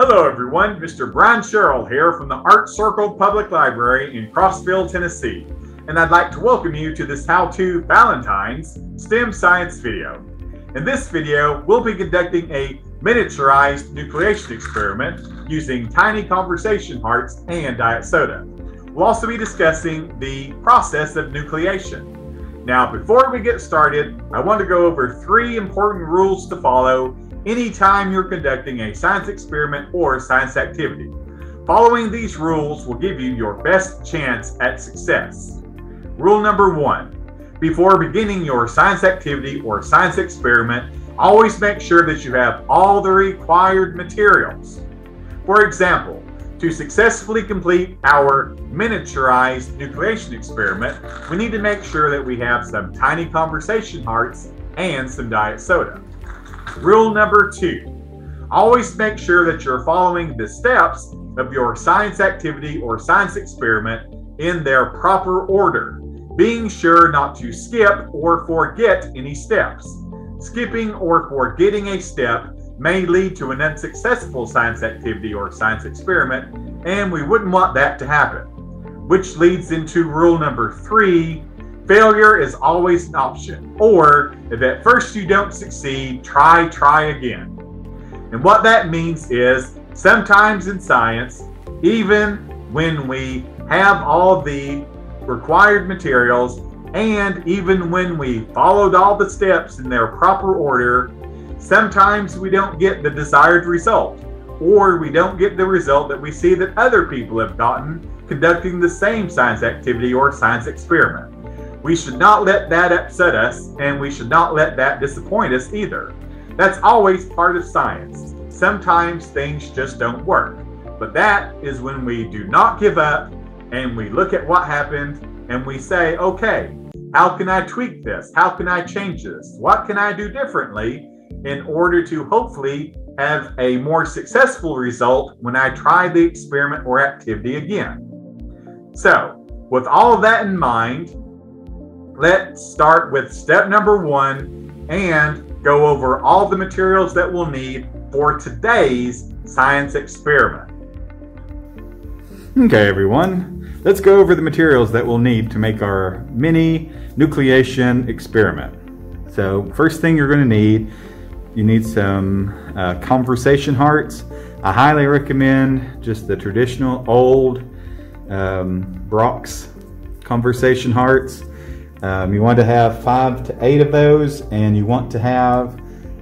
Hello everyone, Mr. Brian Sherrill here from the Art Circle Public Library in Crossville, Tennessee. And I'd like to welcome you to this how-to Valentine's STEM science video. In this video, we'll be conducting a miniaturized nucleation experiment using tiny conversation hearts and diet soda. We'll also be discussing the process of nucleation. Now, before we get started, I want to go over 3 important rules to follow anytime you're conducting a science experiment or science activity. Following these rules will give you your best chance at success. Rule number 1, before beginning your science activity or science experiment, always make sure that you have all the required materials. For example, to successfully complete our miniaturized nucleation experiment, we need to make sure that we have some tiny conversation hearts and some diet soda. Rule number 2, always make sure that you're following the steps of your science activity or science experiment in their proper order, being sure not to skip or forget any steps. Skipping or forgetting a step may lead to an unsuccessful science activity or science experiment, and we wouldn't want that to happen. Which leads into rule number 3, failure is always an option, or if at first you don't succeed, try again. And what that means is sometimes in science, even when we have all the required materials and even when we followed all the steps in their proper order, sometimes we don't get the desired result, or we don't get the result that we see that other people have gotten conducting the same science activity or science experiment. We should not let that upset us, and we should not let that disappoint us either. That's always part of science. Sometimes things just don't work. But that is when we do not give up and we look at what happened and we say, okay, how can I tweak this? How can I change this? What can I do differently in order to hopefully have a more successful result when I try the experiment or activity again? So, with all of that in mind, let's start with step number 1 and go over all the materials that we'll need for today's science experiment. Okay everyone, let's go over the materials that we'll need to make our mini nucleation experiment. So first thing you're going to need, you need some conversation hearts. I highly recommend just the traditional old Brock's conversation hearts. You want to have 5 to 8 of those, and you want to have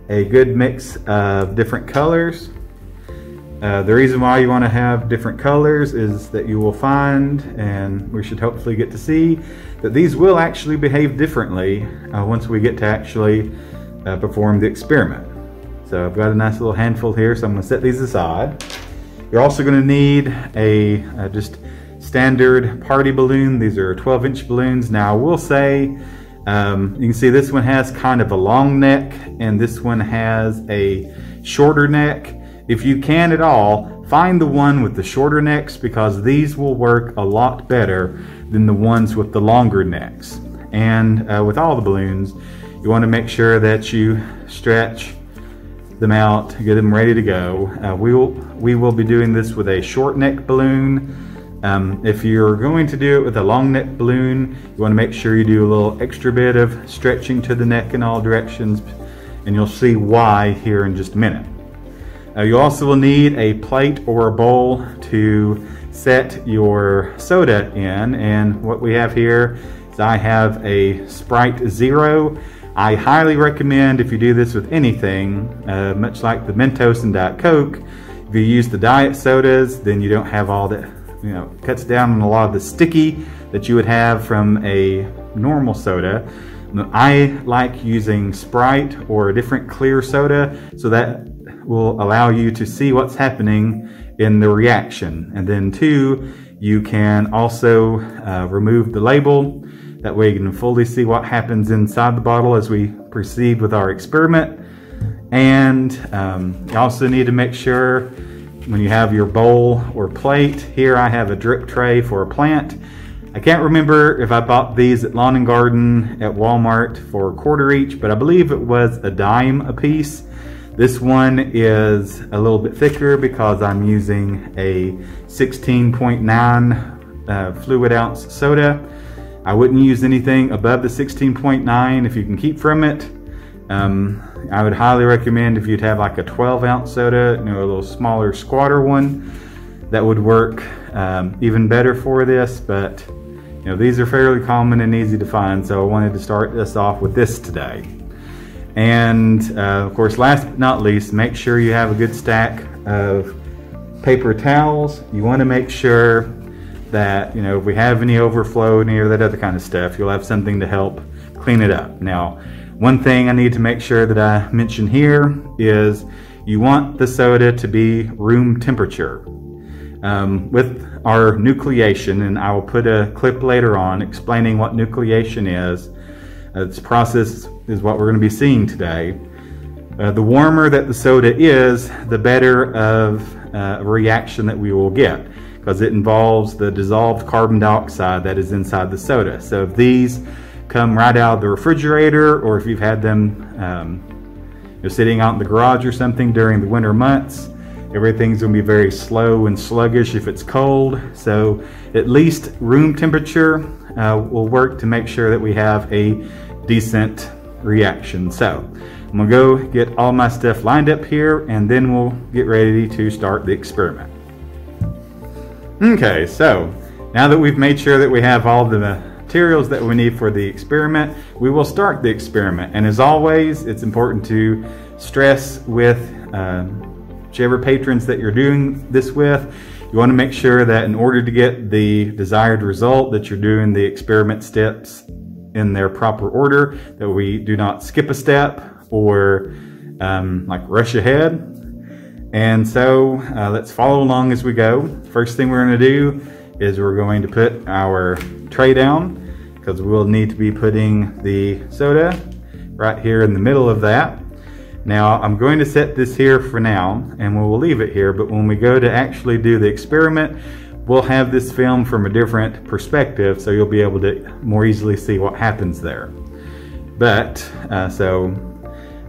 a good mix of different colors. The reason why you want to have different colors is that you will find, and we should hopefully get to see, that these will actually behave differently once we get to actually perform the experiment. So I've got a nice little handful here, so I'm going to set these aside. You're also going to need a just standard party balloon. These are 12-inch balloons. Now I will say, you can see this one has kind of a long neck and this one has a shorter neck. If you can at all, find the one with the shorter necks, because these will work a lot better than the ones with the longer necks. And with all the balloons, you want to make sure that you stretch them out, get them ready to go. We will be doing this with a short neck balloon. If you're going to do it with a long neck balloon, you want to make sure you do a little extra bit of stretching to the neck in all directions, and you'll see why here in just a minute. You also will need a plate or a bowl to set your soda in, and what we have here is I have a Sprite Zero. I highly recommend, if you do this with anything, much like the Mentos and Diet Coke, if you use the diet sodas, then you don't have all that, cuts down on a lot of the sticky that you would have from a normal soda. I like using Sprite or a different clear soda, so that will allow you to see what's happening in the reaction. And then 2, you can also remove the label. That way you can fully see what happens inside the bottle as we proceed with our experiment. And you also need to make sure when you have your bowl or plate, here I have a drip tray for a plant. I can't remember if I bought these at Lawn & Garden at Walmart for $1 each, but I believe it was $0.10 a piece. This one is a little bit thicker because I'm using a 16.9 fluid ounce soda. I wouldn't use anything above the 16.9 if you can keep from it. I would highly recommend if you'd have like a 12 ounce soda, a little smaller squatter one, that would work even better for this, but these are fairly common and easy to find, so I wanted to start this off with this today. And of course, last but not least, make sure you have a good stack of paper towels. You want to make sure that, if we have any overflow, any of that other kind of stuff, you'll have something to help clean it up. Now, one thing I need to make sure that I mention here is you want the soda to be room temperature. With our nucleation, and I will put a clip later on explaining what nucleation is. This process is what we're going to be seeing today. The warmer that the soda is, the better of a reaction that we will get, because it involves the dissolved carbon dioxide that is inside the soda. So if these come right out of the refrigerator, or if you've had them sitting out in the garage or something during the winter months, everything's going to be very slow and sluggish if it's cold. So at least room temperature will work to make sure that we have a decent reaction. So I'm going to go get all my stuff lined up here, and then we'll get ready to start the experiment. Okay, so now that we've made sure that we have all the materials that we need for the experiment, we will start the experiment. And as always, it's important to stress with whichever patrons that you're doing this with, you want to make sure that in order to get the desired result, that you're doing the experiment steps in their proper order, that we do not skip a step or like rush ahead. And so let's follow along as we go. First thing we're going to do is we're going to put our tray down, because we'll need to be putting the soda right here in the middle of that. Now I'm going to set this here for now, and we will leave it here, but when we go to actually do the experiment, we'll have this film from a different perspective, so you'll be able to more easily see what happens there. But so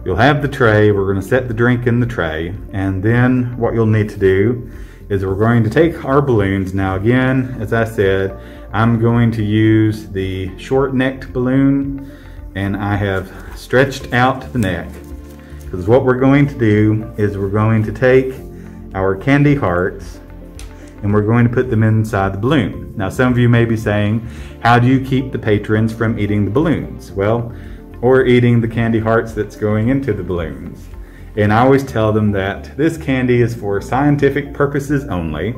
you'll have the tray, we're going to set the drink in the tray, and then what you'll need to do is we're going to take our balloons. Now again, as I said, I'm going to use the short-necked balloon, and I have stretched out the neck, because what we're going to do is we're going to take our candy hearts and we're going to put them inside the balloon. Now some of you may be saying, how do you keep the patrons from eating the balloons? Well, or eating the candy hearts that's going into the balloons. And I always tell them that this candy is for scientific purposes only.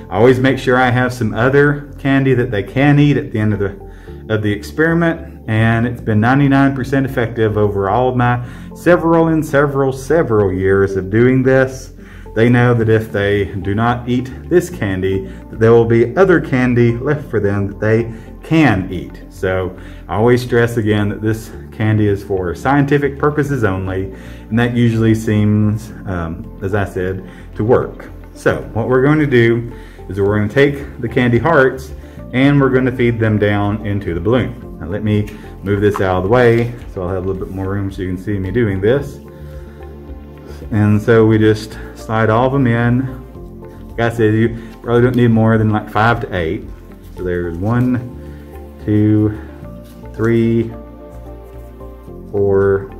I always make sure I have some other candy that they can eat at the end of the experiment, and it's been 99% effective over all of my several years of doing this. They know that if they do not eat this candy, that there will be other candy left for them that they can eat. So I always stress again that this candy is for scientific purposes only, and that usually seems, as I said, to work. So what we're going to do is we're going to take the candy hearts and we're going to feed them down into the balloon. Now let me move this out of the way so I'll have a little bit more room so you can see me doing this. And so we just slide all of them in. Like I said, you probably don't need more than like 5 to 8. So there's 1, 2, 3, 4,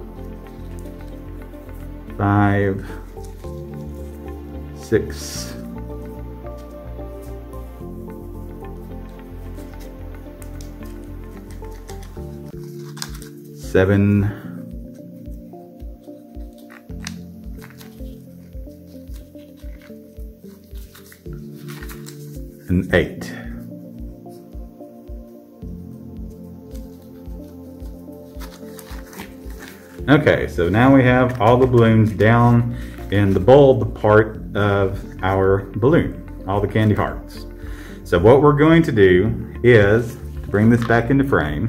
5, 6, 7, and 8. Okay, so now we have all the balloons down in the bulb part of our balloon, all the candy hearts. So what we're going to do is, to bring this back into frame,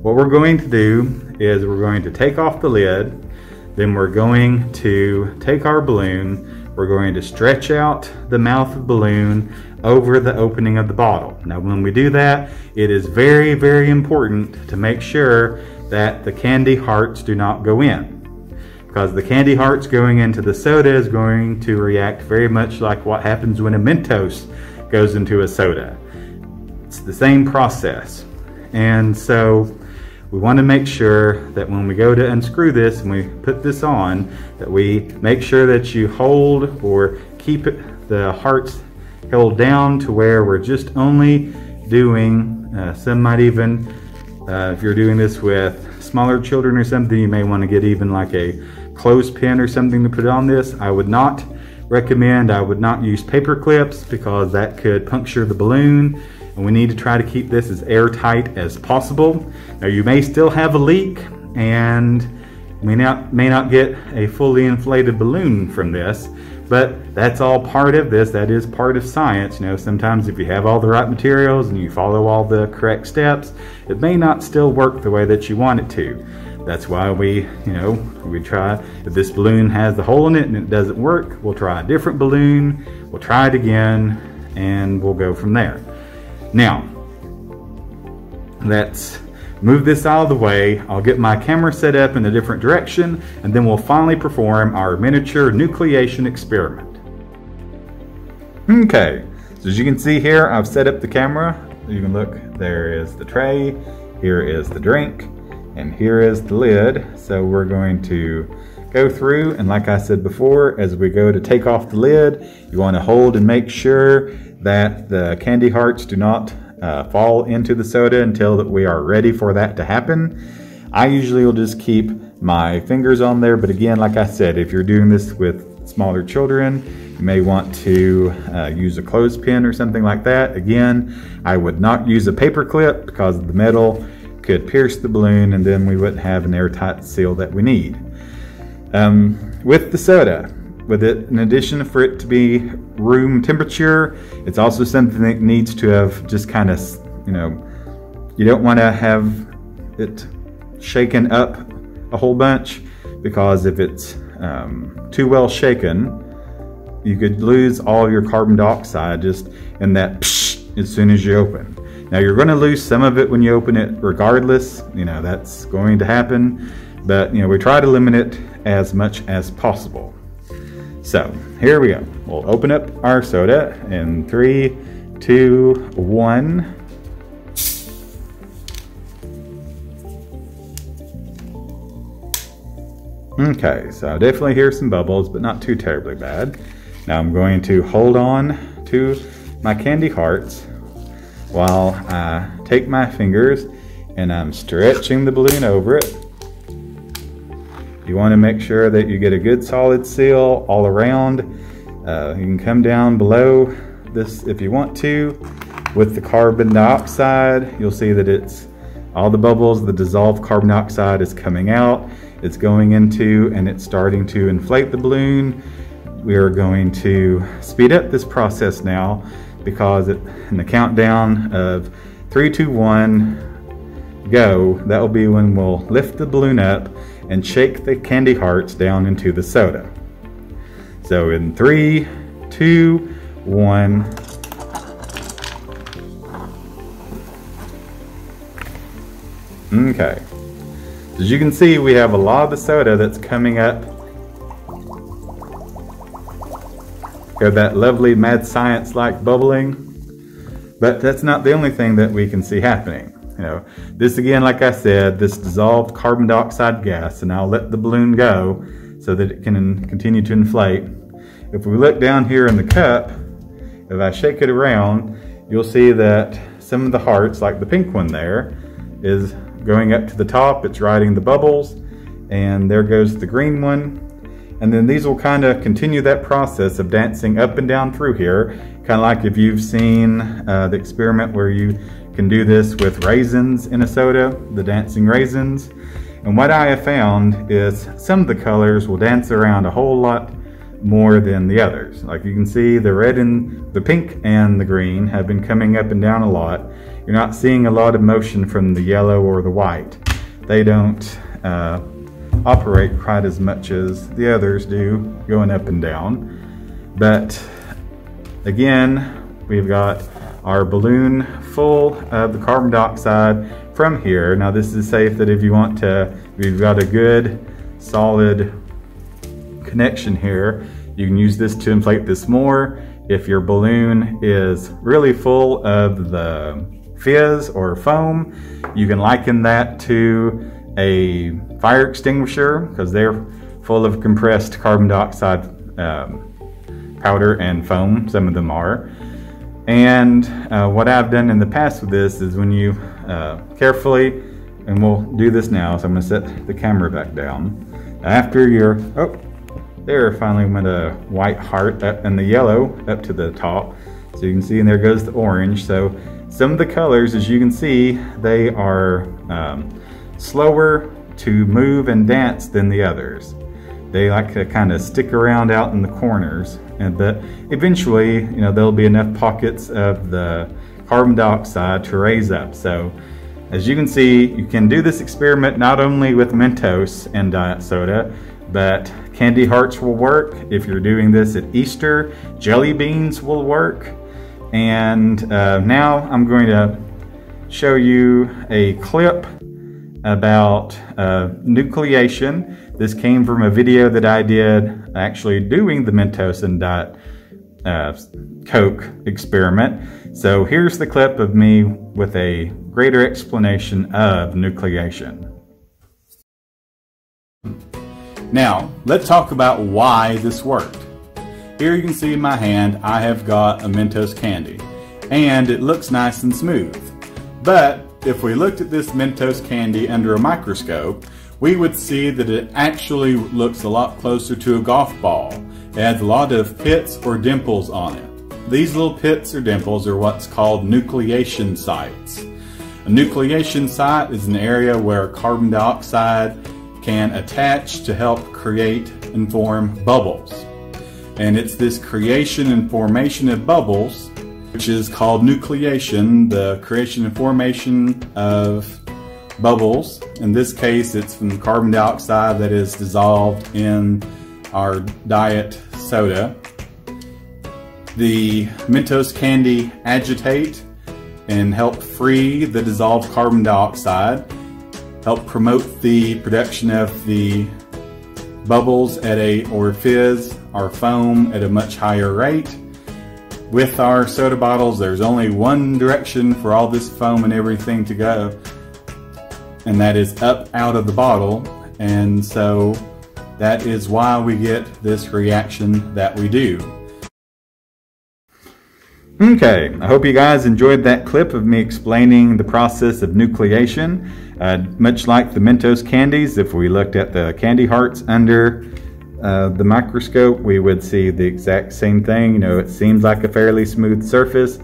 what we're going to do is we're going to take off the lid, then we're going to take our balloon, we're going to stretch out the mouth of the balloon over the opening of the bottle. Now when we do that, it is very, very important to make sure that the candy hearts do not go in. because the candy hearts going into the soda is going to react very much like what happens when a Mentos goes into a soda. It's the same process. And so we want to make sure that when we go to unscrew this and we put this on, that we make sure that you hold or keep the hearts held down to where we're just only doing, some might even, if you're doing this with smaller children or something, you may want to get even like a clothespin or something to put on this. I would not use paper clips because that could puncture the balloon, and we need to try to keep this as airtight as possible. Now you may still have a leak and may not get a fully inflated balloon from this, but that's all part of this. That is part of science. You know, sometimes if you have all the right materials and you follow all the correct steps, it may not still work the way that you want it to. That's why we try. If this balloon has the hole in it and it doesn't work, we'll try a different balloon, we'll try it again, and we'll go from there. Now, let's move this out of the way. I'll get my camera set up in a different direction, and then we'll finally perform our miniature nucleation experiment. Okay, so as you can see here, I've set up the camera. You can look, there is the tray, here is the drink, and here is the lid. So we're going to go through, and like I said before, as we go to take off the lid, you want to hold and make sure that the candy hearts do not fall into the soda until that we are ready for that to happen. I usually will just keep my fingers on there, but again, like I said, if you're doing this with smaller children, you may want to use a clothespin or something like that. Again, I would not use a paper clip because the metal could pierce the balloon and then we wouldn't have an airtight seal that we need. With the soda, with it, in addition for it to be room temperature, it's also something that needs to have just kind of, you don't want to have it shaken up a whole bunch, because if it's too well shaken, you could lose all your carbon dioxide just in that psh, as soon as you open. Now you're going to lose some of it when you open it regardless, that's going to happen, but we try to limit it as much as possible. So here we go. We'll open up our soda in 3, 2, 1. Okay, so I definitely hear some bubbles, but not too terribly bad. Now I'm going to hold on to my candy hearts while I take my fingers and I'm stretching the balloon over it. You want to make sure that you get a good solid seal all around. You can come down below this if you want to. With the carbon dioxide, you'll see that it's all the bubbles, the dissolved carbon dioxide is coming out. It's going into and it's starting to inflate the balloon. We are going to speed up this process now because in the countdown of 3, 2, 1, go, that will be when we'll lift the balloon up and shake the candy hearts down into the soda. So in 3, 2, 1. Okay. As you can see, we have a lot of the soda that's coming up. Got that lovely mad science-like bubbling. But that's not the only thing that we can see happening. This again, like I said, this dissolved carbon dioxide gas, and I'll let the balloon go so that it can continue to inflate. If we look down here in the cup, if I shake it around, you'll see that some of the hearts, like the pink one there, is going up to the top. It's riding the bubbles, and there goes the green one. And then these will kind of continue that process of dancing up and down through here, kind of like if you've seen the experiment where you can do this with raisins in a soda, the dancing raisins. And what I have found is some of the colors will dance around a whole lot more than the others. Like you can see, the red and the pink and the green have been coming up and down a lot. You're not seeing a lot of motion from the yellow or the white. They don't operate quite as much as the others do, going up and down. But again, we've got our balloon full of the carbon dioxide from here. Now this is safe that if you want to, we've got a good solid connection here. You can use this to inflate this more. If your balloon is really full of the fizz or foam, you can liken that to a fire extinguisher because they're full of compressed carbon dioxide powder and foam. Some of them are. And what I've done in the past with this is when you carefully, and we'll do this now, so I'm going to set the camera back down. After you're, oh, there finally went a white heart up and the yellow up to the top. So you can see, and there goes the orange. So some of the colors, as you can see, they are slower to move and dance than the others. They like to kind of stick around out in the corners, but eventually, you know, there'll be enough pockets of the carbon dioxide to raise up. So as you can see, you can do this experiment not only with Mentos and diet soda, but candy hearts will work. If you're doing this at Easter, jelly beans will work. And now I'm going to show you a clip about nucleation. This came from a video that I did actually doing the Mentos and Diet Coke experiment. So here's the clip of me with a greater explanation of nucleation. Now, let's talk about why this worked. Here you can see in my hand, I have got a Mentos candy, and it looks nice and smooth. But if we looked at this Mentos candy under a microscope, we would see that it actually looks a lot closer to a golf ball. It has a lot of pits or dimples on it. These little pits or dimples are what's called nucleation sites. A nucleation site is an area where carbon dioxide can attach to help create and form bubbles. And it's this creation and formation of bubbles, which is called nucleation, the creation and formation of bubbles. In this case, it's from carbon dioxide that is dissolved in our diet soda. The Mentos candy agitate and help free the dissolved carbon dioxide, help promote the production of the bubbles or fizz or foam at a much higher rate. With our soda bottles, there's only one direction for all this foam and everything to go, and that is up out of the bottle. And so that is why we get this reaction that we do. Okay, I hope you guys enjoyed that clip of me explaining the process of nucleation. Much like the Mentos candies, if we looked at the candy hearts under the microscope, we would see the exact same thing. You know, it seems like a fairly smooth surface,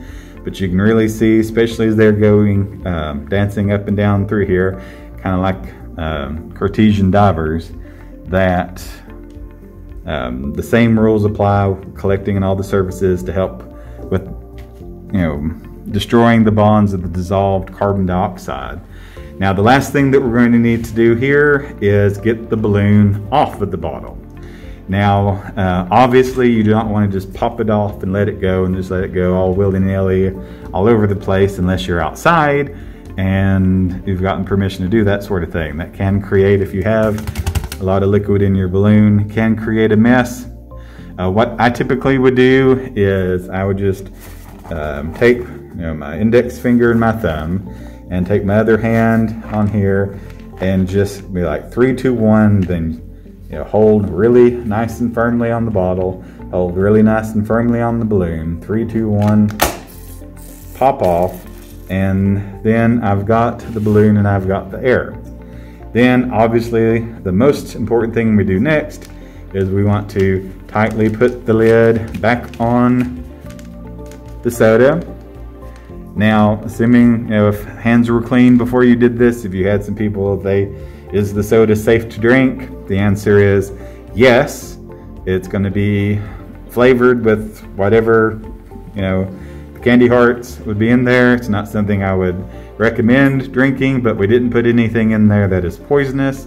but you can really see, especially as they're going dancing up and down through here, kind of like Cartesian divers, that the same rules apply, collecting in all the surfaces to help with, you know, destroying the bonds of the dissolved carbon dioxide. Now, the last thing that we're going to need to do here is get the balloon off of the bottle. Now, obviously, you do not want to just pop it off and let it go and just let it go all willy-nilly all over the place unless you're outside and you've gotten permission to do that sort of thing. That can create, if you have a lot of liquid in your balloon, can create a mess. What I typically would do is I would just take, you know, my index finger and my thumb and take my other hand on here and just be like 3, 2, 1, then, you know, hold really nice and firmly on the bottle, hold really nice and firmly on the balloon, 3, 2, 1, pop off, and then I've got the balloon and I've got the air. Then obviously the most important thing we do next is we want to tightly put the lid back on the soda. Now, assuming, you know, if hands were clean before you did this, if you had some people, is the soda safe to drink? The answer is yes. It's going to be flavored with whatever, you know, the candy hearts would be in there. It's not something I would recommend drinking, but we didn't put anything in there that is poisonous.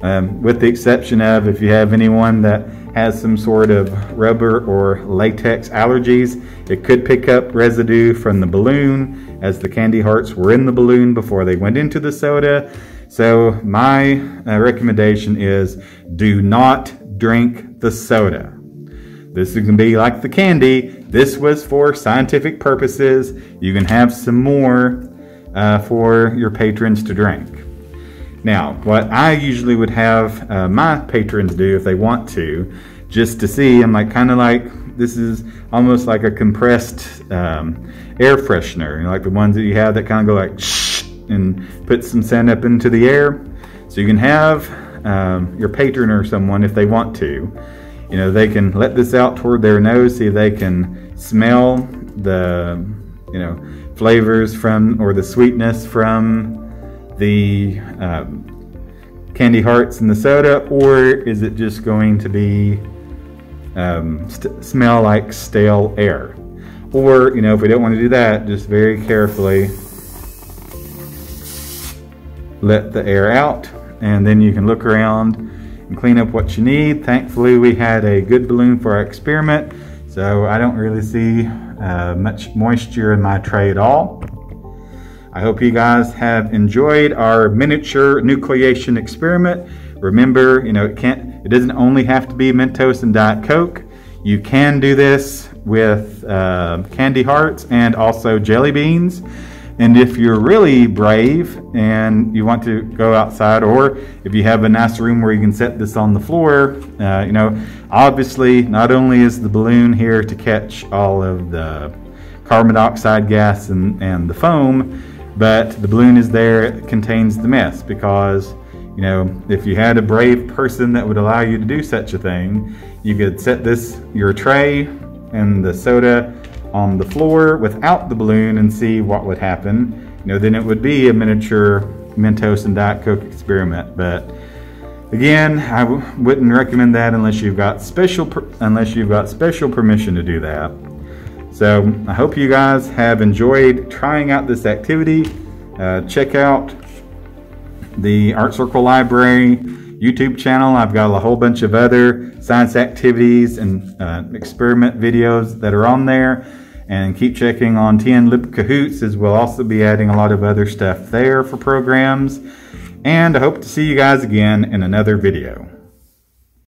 With the exception of if you have anyone that has some sort of rubber or latex allergies, it could pick up residue from the balloon as the candy hearts were in the balloon before they went into the soda. So my recommendation is do not drink the soda. This can be like the candy. This was for scientific purposes. You can have some more for your patrons to drink. Now, what I usually would have my patrons do if they want to, just to see, I'm like, kind of like, this is almost like a compressed air freshener, you know, like the ones that you have that kind of go like shh and put some scent up into the air. So you can have your patron or someone, if they want to, you know, they can let this out toward their nose, see if they can smell the, you know, flavors from, or the sweetness from the candy hearts in the soda, or is it just going to be smell like stale air? Or, you know, if we don't want to do that, just very carefully let the air out, and then you can look around and clean up what you need. Thankfully, we had a good balloon for our experiment, so I don't really see much moisture in my tray at all. I hope you guys have enjoyed our miniature nucleation experiment. Remember, you know, it doesn't only have to be Mentos and Diet Coke. You can do this with candy hearts and also jelly beans. And if you're really brave and you want to go outside, or if you have a nice room where you can set this on the floor, you know, obviously not only is the balloon here to catch all of the carbon dioxide gas and the foam, but the balloon is there, it contains the mess, because, you know, if you had a brave person that would allow you to do such a thing, you could set your tray and the soda on the floor without the balloon and see what would happen. You know, then it would be a miniature Mentos and Diet Coke experiment. But again, I wouldn't recommend that unless you've got special permission to do that. So I hope you guys have enjoyed trying out this activity. Check out the Art Circle Library YouTube channel. I've got a whole bunch of other science activities and experiment videos that are on there. And keep checking on TNLibCahoots, as we'll also be adding a lot of other stuff there for programs. And I hope to see you guys again in another video.